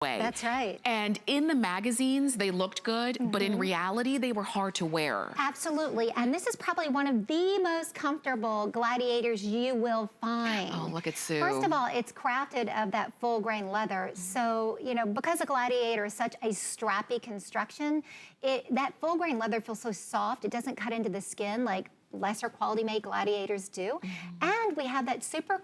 way. That's right. And in the magazines, they looked good, but in reality, they were hard to wear. Absolutely, and this is probably one of the most comfortable Gladiators you will find. Oh, look at Sue. First of all, it's crafted of that full grain leather. So, you know, because a Gladiator is such a strappy construction, that full grain leather feels so soft, it doesn't cut into the skin like lesser quality made Gladiators do. And we have that super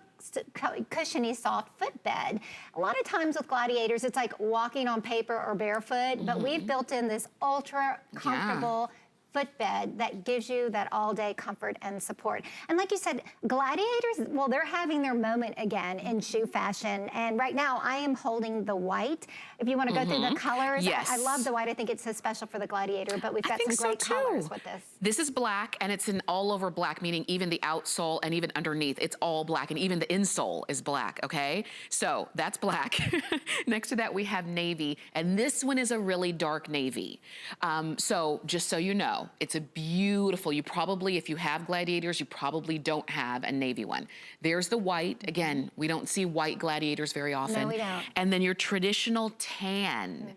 cushiony, soft footbed. A lot of times with Gladiators, it's like walking on paper or barefoot, but we've built in this ultra comfortable footbed that gives you that all-day comfort and support. And like you said, Gladiators, well, they're having their moment again in shoe fashion. And right now, I am holding the white. If you want to go through the colors, I love the white. I think it's so special for the Gladiator, but we've got some great colors with this. This is black, and it's an all-over black, meaning even the outsole and even underneath, it's all black, and even the insole is black, okay? So that's black. Next to that, we have navy, and this one is a really dark navy. So just so you know, it's a beautiful, you probably, if you have Gladiators, you probably don't have a navy one. There's the white. Again, we don't see white Gladiators very often. No, we don't. And then your traditional tan.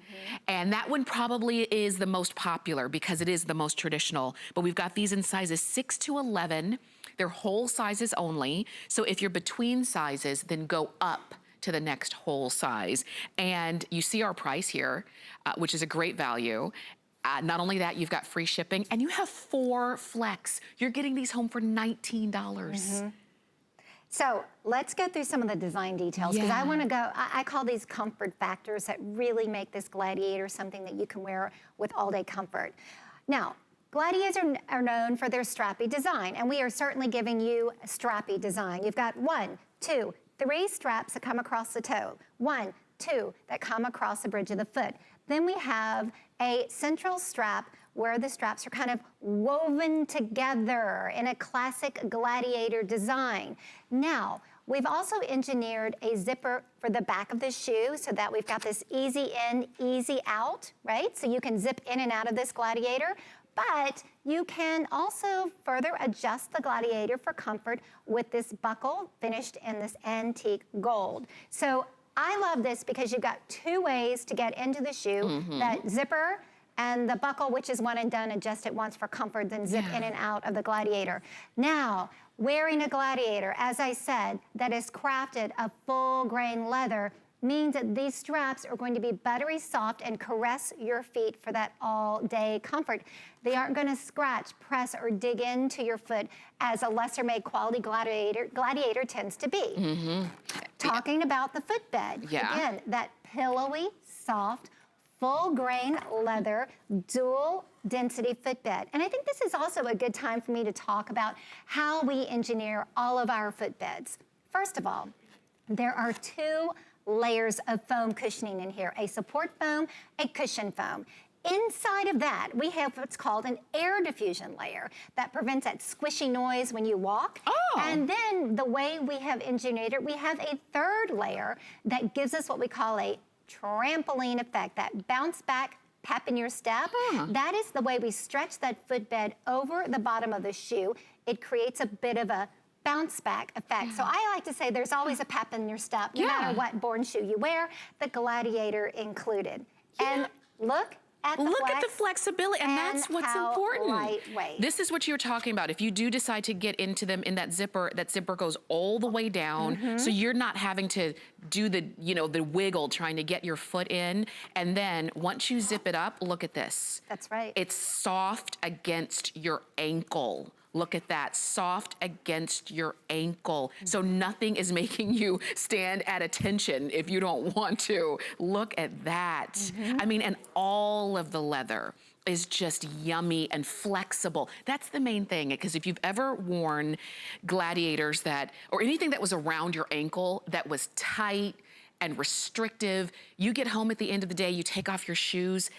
And that one probably is the most popular because it is the most traditional. But we've got these in sizes 6 to 11. They're whole sizes only. So if you're between sizes, then go up to the next whole size. And you see our price here, which is a great value. Not only that, you've got free shipping, and you have 4 flex. You're getting these home for $19. So let's go through some of the design details, because I want to go, I call these comfort factors that really make this Gladiator something that you can wear with all-day comfort. Now, Gladiators are known for their strappy design, and we are certainly giving you a strappy design. You've got 1, 2, 3 straps that come across the toe, 1, 2 that come across the bridge of the foot. Then we have a central strap where the straps are kind of woven together in a classic Gladiator design. Now, we've also engineered a zipper for the back of the shoe so that we've got this easy in, easy out, right? So you can zip in and out of this Gladiator, but you can also further adjust the Gladiator for comfort with this buckle finished in this antique gold. So I love this because you've got 2 ways to get into the shoe, that zipper and the buckle, which is one and done, adjust it once for comfort, then zip in and out of the Gladiator. Now, wearing a Gladiator, as I said, that is crafted of full grain leather, means that these straps are going to be buttery soft and caress your feet for that all-day comfort. They aren't going to scratch, press, or dig into your foot as a lesser-made quality Gladiator tends to be. Talking about the footbed, again, that pillowy, soft, full-grain leather, dual-density footbed. And I think this is also a good time for me to talk about how we engineer all of our footbeds. First of all, there are 2 layers of foam cushioning in here, a support foam, a cushion foam. Inside of that, we have what's called an air diffusion layer that prevents that squishy noise when you walk. And then the way we have engineered it, we have a 3rd layer that gives us what we call a trampoline effect, that bounce back pep in your step. That is the way we stretch that footbed over the bottom of the shoe. It creates a bit of a bounce back effect. So I like to say there's always a pep in your step, no matter what born shoe you wear, the Gladiator included. And look at the flexibility, and that's what's important. Lightweight. This is what you were talking about. If you do decide to get into them in that zipper goes all the way down, so you're not having to do the, the wiggle trying to get your foot in. And then once you zip it up, look at this. That's right. It's soft against your ankle. Look at that, soft against your ankle. So nothing is making you stand at attention if you don't want to. Look at that. I mean, and all of the leather is just yummy and flexible. That's the main thing, because if you've ever worn Gladiators or anything that was around your ankle that was tight and restrictive, you get home at the end of the day, you take off your shoes,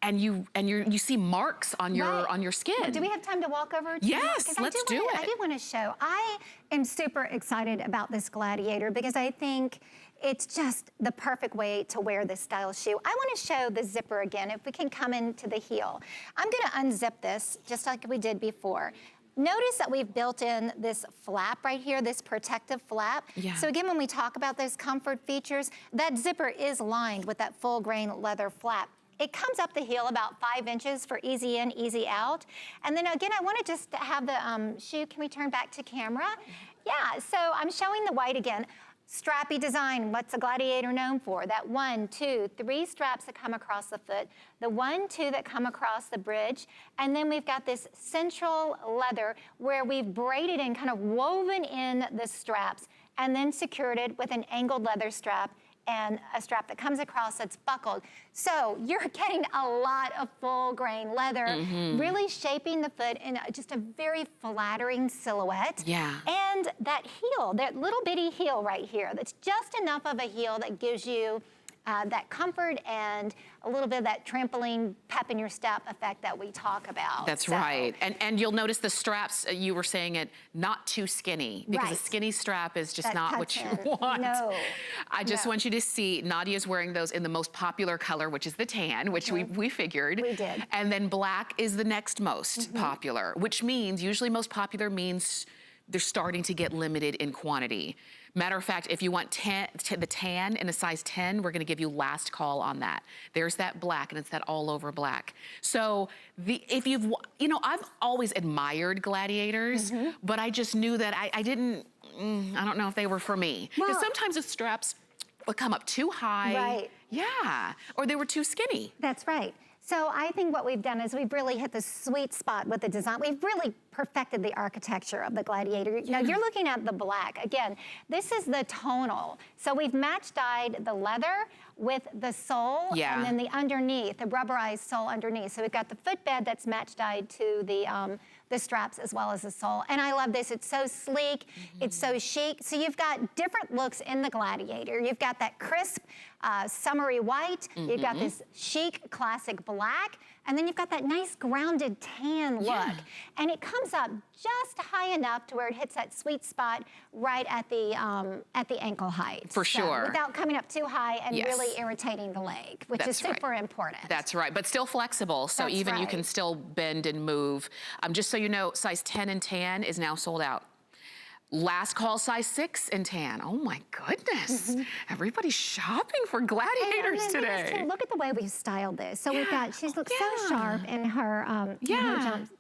and you see marks on your skin. Well, do we have time to walk over? Yes, let's do it. I do want to show. I am super excited about this Gladiator because I think it's just the perfect way to wear this style shoe. I want to show the zipper again, if we can come into the heel. I'm going to unzip this just like we did before. notice that we've built in this flap right here, this protective flap. Yeah. So again, when we talk about those comfort features, that zipper is lined with that full grain leather flap. It comes up the heel about 5 inches for easy in, easy out. And then again, I wanna just have the shoe, can we turn back to camera? Yeah, so I'm showing the white again. Strappy design, what's a Gladiator known for? That 1, 2, 3 straps that come across the foot, the 1, 2 that come across the bridge, and then we've got this central leather where we've braided and kind of woven in the straps and then secured it with an angled leather strap and a strap that comes across that's buckled. So you're getting a lot of full grain leather, really shaping the foot in just a very flattering silhouette. Yeah. And that heel, that little bitty heel right here, that's just enough of a heel that gives you that comfort and a little bit of that trampoline pep in your step effect that we talk about. That's right. And you'll notice the straps, you were saying it, not too skinny, because a skinny strap is just not what you want. No. I just want you to see, Nadia's wearing those in the most popular color, which is the tan, which we figured. We did. And then black is the next most popular, which means, usually most popular means they're starting to get limited in quantity. Matter of fact, if you want the tan in a size 10, we're gonna give you last call on that. There's that black, and it's that all over black. So if you've, you know, I've always admired Gladiators, but I just knew that I didn't, I don't know if they were for me. Because sometimes the straps would come up too high. Right. Yeah, or they were too skinny. That's right. So I think what we've done is we've really hit the sweet spot with the design. We've really perfected the architecture of the Gladiator. Now you're looking at the black. Again, this is the tonal. So we've match dyed the leather with the sole and then the underneath, the rubberized sole underneath. So we've got the footbed that's match dyed to the straps as well as the sole. And I love this, it's so sleek, it's so chic. So you've got different looks in the Gladiator. You've got that crisp, summery white, you've got this chic, classic black, and then you've got that nice grounded tan look. And it comes up just high enough to where it hits that sweet spot right at the ankle height. For sure. Without coming up too high and really irritating the leg, which is super important. That's right, but still flexible, so even you can still bend and move. Just so you know, size 10 in tan is now sold out. Last call, size 6 in tan. Oh my goodness. Everybody's shopping for Gladiators today. Look at the way we've styled this. So we've got, she looks so sharp in her,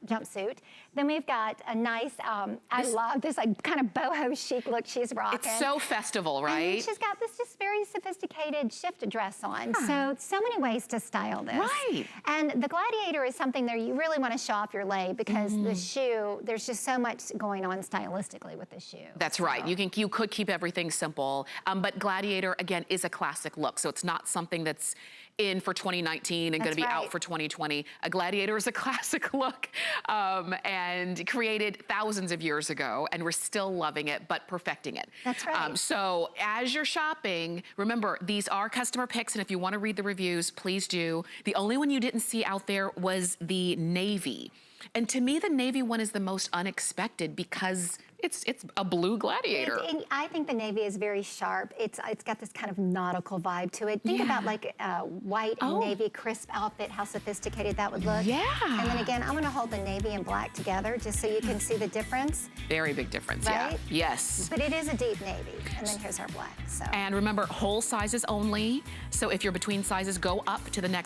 jumpsuit. Then we've got a nice, I love this like kind of boho chic look she's rocking. It's so festival, right? And she's got this just very sophisticated shift dress on. So many ways to style this. Right. And the Gladiator is something that you really want to show off your leg because the shoe, there's just so much going on stylistically with the shoe. That's right. You could keep everything simple, but Gladiator again is a classic look, so it's not something that's in for 2019 and going to be out for 2020. A Gladiator is a classic look and created thousands of years ago, and we're still loving it, but perfecting it. That's right. So as you're shopping, remember, these are customer picks, and if you want to read the reviews, please do. The only one you didn't see out there was the navy. And to me, the navy one is the most unexpected because it's a blue Gladiator. I think the navy is very sharp. It's got this kind of nautical vibe to it. Think about like a white and navy crisp outfit, how sophisticated that would look. Yeah. And then again, I'm gonna hold the navy and black together just so you can see the difference. Very big difference, right? Yes. But it is a deep navy. And then here's our black, so. And remember, whole sizes only. So if you're between sizes, go up to the next